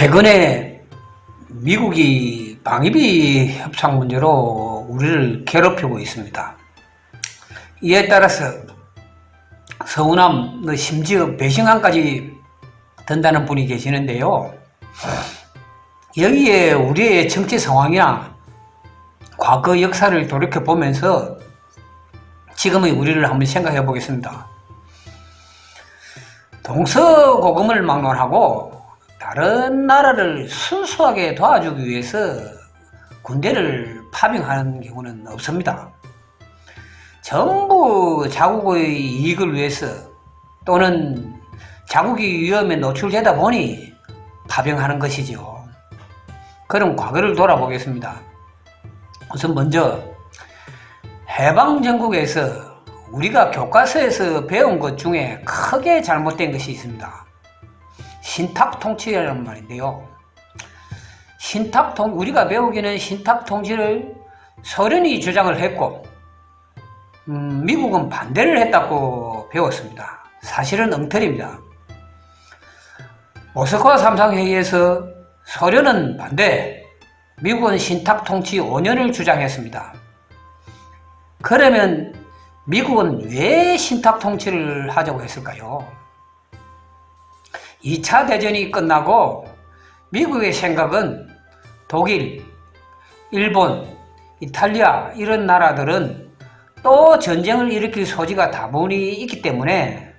최근에 미국이 방위비 협상 문제로 우리를 괴롭히고 있습니다. 이에 따라서 서운함, 심지어 배신감까지 든다는 분이 계시는데요. 여기에 우리의 정치 상황이나 과거 역사를 돌이켜보면서 지금의 우리를 한번 생각해 보겠습니다. 동서고금을 막론하고 다른 나라를 순수하게 도와주기 위해서 군대를 파병하는 경우는 없습니다. 전부 자국의 이익을 위해서 또는 자국이 위험에 노출되다 보니 파병하는 것이죠. 그럼 과거를 돌아보겠습니다. 우선 먼저 해방전국에서 우리가 교과서에서 배운 것 중에 크게 잘못된 것이 있습니다. 신탁통치라는 말인데요. 우리가 배우기는 신탁통치를 소련이 주장을 했고 미국은 반대를 했다고 배웠습니다. 사실은 엉터리입니다. 모스크바 삼상회의에서 소련은 반대, 미국은 신탁통치 5년을 주장했습니다. 그러면 미국은 왜 신탁통치를 하자고 했을까요? 2차 대전이 끝나고 미국의 생각은 독일, 일본, 이탈리아 이런 나라들은 또 전쟁을 일으킬 소지가 다분히 있기 때문에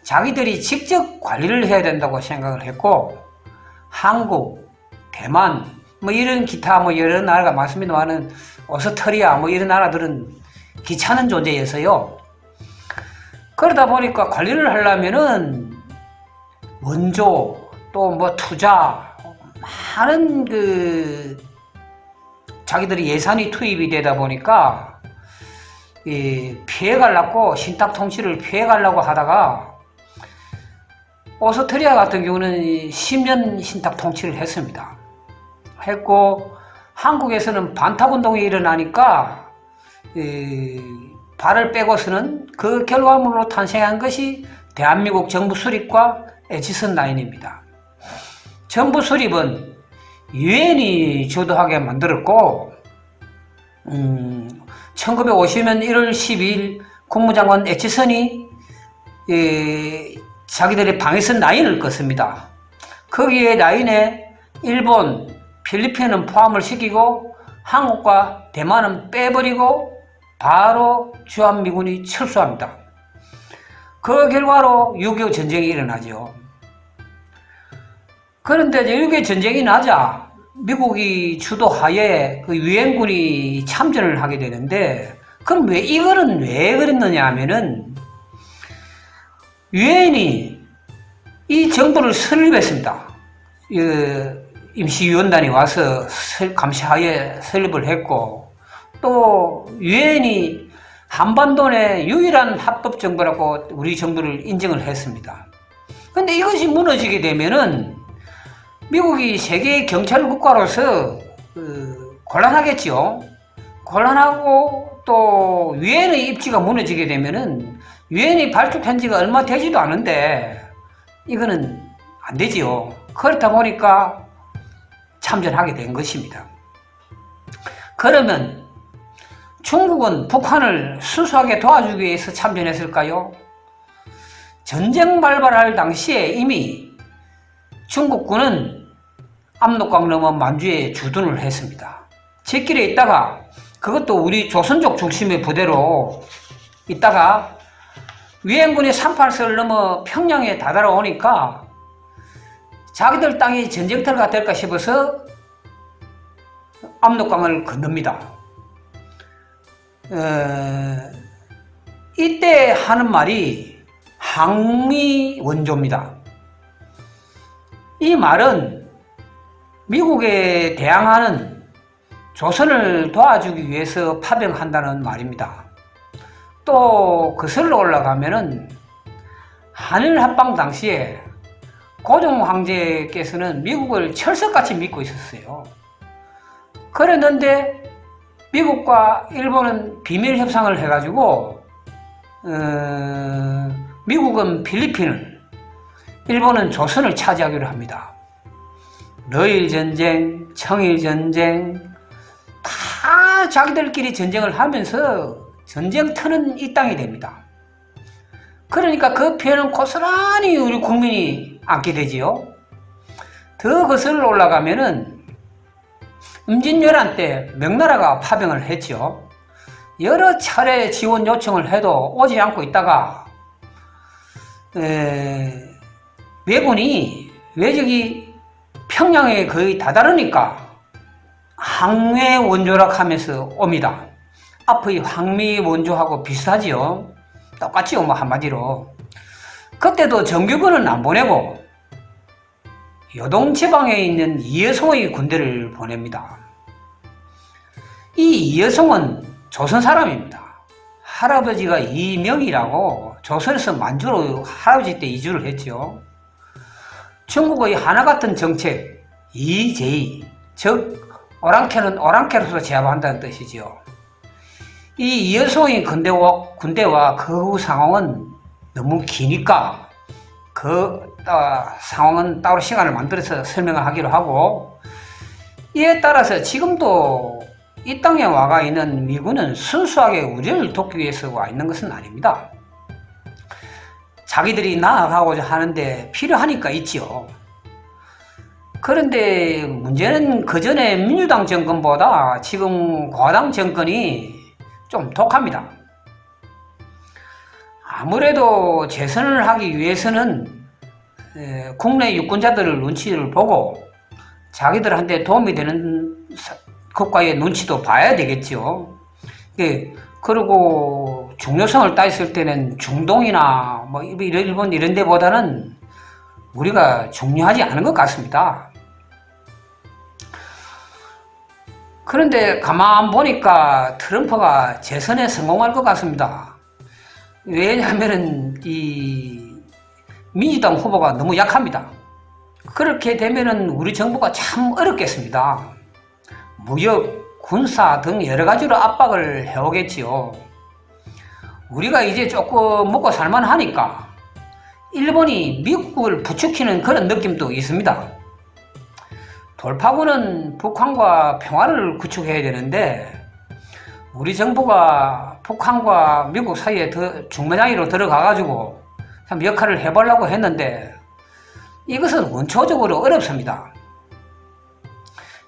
자기들이 직접 관리를 해야 된다고 생각을 했고, 한국, 대만 이런 기타 여러 나라가 많습니다만은 오스트리아 이런 나라들은 귀찮은 존재여서요. 그러다 보니까 관리를 하려면은 원조 또 투자 많은 자기들이 예산이 투입이 되다 보니까 피해가려고 신탁통치를 피해가려고 하다가 오스트리아 같은 경우는 10년 신탁통치를 했습니다. 했고 한국에서는 반탁운동이 일어나니까 발을 빼고서는 그 결과물로 탄생한 것이 대한민국 정부 수립과 에지선 라인입니다. 정부 수립은 유엔이 주도하게 만들었고 1950년 1월 12일 국무장관 에지선이 자기들의 방위선 라인을 껐습니다. 거기에 라인에 일본, 필리핀은 포함을 시키고 한국과 대만은 빼버리고 바로 주한미군이 철수합니다. 그 결과로 6.25 전쟁이 일어나죠. 그런데 6.25 전쟁이 나자 미국이 주도하에 유엔군이 참전을 하게 되는데, 그럼 이거는 왜 그랬느냐 하면은 유엔이 이 정부를 설립했습니다. 임시위원단이 와서 감시하에 설립을 했고, 또 유엔이 한반도 내 유일한 합법 정부라고 우리 정부를 인정을 했습니다. 그런데 이것이 무너지게 되면은 미국이 세계 경찰 국가로서 곤란하겠죠. 곤란하고 또 유엔의 입지가 무너지게 되면은 유엔이 발족한 지가 얼마 되지도 않은데 이거는 안 되지요. 그렇다 보니까 참전하게 된 것입니다. 그러면 중국은 북한을 순수하게 도와주기 위해서 참전했을까요? 전쟁 발발할 당시에 이미 중국군은 압록강 넘어 만주에 주둔을 했습니다. 제길에 있다가, 그것도 우리 조선족 중심의 부대로 있다가 위엔군이 38선을 넘어 평양에 다다라오니까 자기들 땅이 전쟁터가 될까 싶어서 압록강을 건넙니다. 이때 하는 말이 항미 원조입니다. 이 말은 미국에 대항하는 조선을 도와주기 위해서 파병한다는 말입니다. 또 거슬러 올라가면은 한일 합방 당시에 고종 황제께서는 미국을 철석같이 믿고 있었어요. 그랬는데 미국과 일본은 비밀 협상을 해가지고 미국은 필리핀을, 일본은 조선을 차지하기로 합니다. 러일 전쟁, 청일 전쟁 다 자기들끼리 전쟁을 하면서 전쟁 터는 이 땅이 됩니다. 그러니까 그 피해는 고스란히 우리 국민이 안게 되지요. 더 거슬러 올라가면은 임진왜란 때 명나라가 파병을 했죠. 여러 차례 지원 요청을 해도 오지 않고 있다가 왜군이 왜적이 평양에 거의 다다르니까 항매 원조락 하면서 옵니다. 앞의 항미 원조하고 비슷하지요. 똑같지요, 뭐 한마디로. 그때도 정규군은 안 보내고 요동 지방에 있는 이여송의 군대를 보냅니다. 이 이여송은 조선 사람입니다. 할아버지가 이명이라고 조선에서 만주로 할아버지 때 이주를 했죠. 중국의 하나같은 정책 이제이, 즉 오랑캐는 오랑캐로서 제압한다는 뜻이죠. 이 이여송의 군대와 그 후 상황은 너무 기니까 그 상황은 따로 시간을 만들어서 설명을 하기로 하고, 이에 따라서 지금도 이 땅에 와가 있는 미군은 순수하게 우리를 돕기 위해서 와 있는 것은 아닙니다. 자기들이 나아가고자 하는데 필요하니까 있지요. 그런데 문제는 그전에 민주당 정권보다 지금 과당 정권이 좀 독합니다. 아무래도 재선을 하기 위해서는 국내 유권자들의 눈치를 보고 자기들한테 도움이 되는 국가의 눈치도 봐야 되겠죠. 그리고 중요성을 따졌을 때는 중동이나 뭐 일본 이런 데보다는 우리가 중요하지 않은 것 같습니다. 그런데 가만 보니까 트럼프가 재선에 성공할 것 같습니다. 왜냐하면은 이 민주당 후보가 너무 약합니다. 그렇게 되면은 우리 정부가 참 어렵겠습니다. 무역, 군사 등 여러 가지로 압박을 해오겠지요. 우리가 이제 조금 먹고 살만하니까 일본이 미국을 부추기는 그런 느낌도 있습니다. 돌파구는 북한과 평화를 구축해야 되는데 우리 정부가 북한과 미국 사이에 더 중매장이로 들어가가지고 참 역할을 해보려고 했는데 이것은 원초적으로 어렵습니다.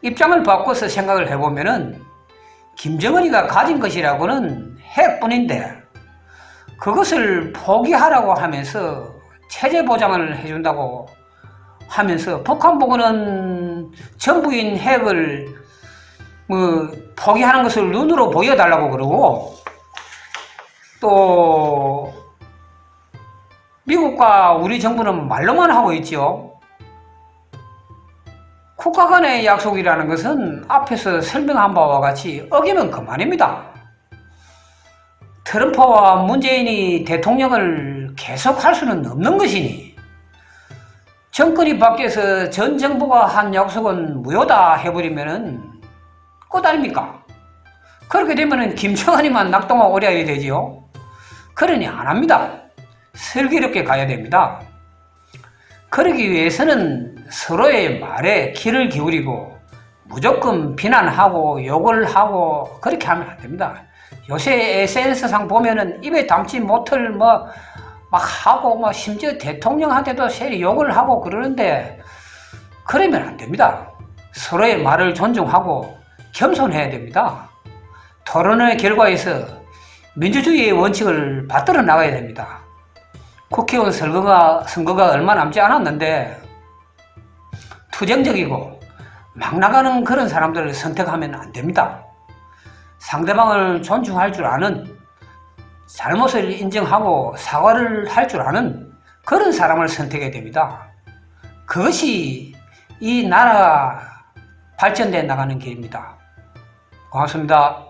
입장을 바꿔서 생각을 해보면은 김정은이가 가진 것이라고는 핵뿐인데 그것을 포기하라고 하면서 체제 보장을 해준다고 하면서 북한 보고는 전부인 핵을 포기하는 것을 눈으로 보여달라고 그러고, 또 미국과 우리 정부는 말로만 하고 있죠. 국가 간의 약속이라는 것은 앞에서 설명한 바와 같이 어기면 그만입니다. 트럼프와 문재인이 대통령을 계속할 수는 없는 것이니 정권이 바뀌어서 전 정부가 한 약속은 무효다 해버리면은 끝 아닙니까? 그렇게 되면은 김정은이만 낙동강 오려야 되지요. 그러니 안 합니다. 슬기롭게 가야 됩니다. 그러기 위해서는 서로의 말에 귀를 기울이고 무조건 비난하고 욕을 하고 그렇게 하면 안 됩니다. 요새 SNS상 보면은 입에 담지 못할 막 하고 심지어 대통령한테도 세리 욕을 하고 그러는데 그러면 안 됩니다. 서로의 말을 존중하고 겸손해야 됩니다. 토론의 결과에서 민주주의의 원칙을 받들어 나가야 됩니다. 국회의원 선거가 얼마 남지 않았는데 투쟁적이고 막 나가는 그런 사람들을 선택하면 안 됩니다. 상대방을 존중할 줄 아는, 잘못을 인정하고 사과를 할 줄 아는 그런 사람을 선택해야 됩니다. 그것이 이 나라 발전돼 나가는 길입니다. 고맙습니다.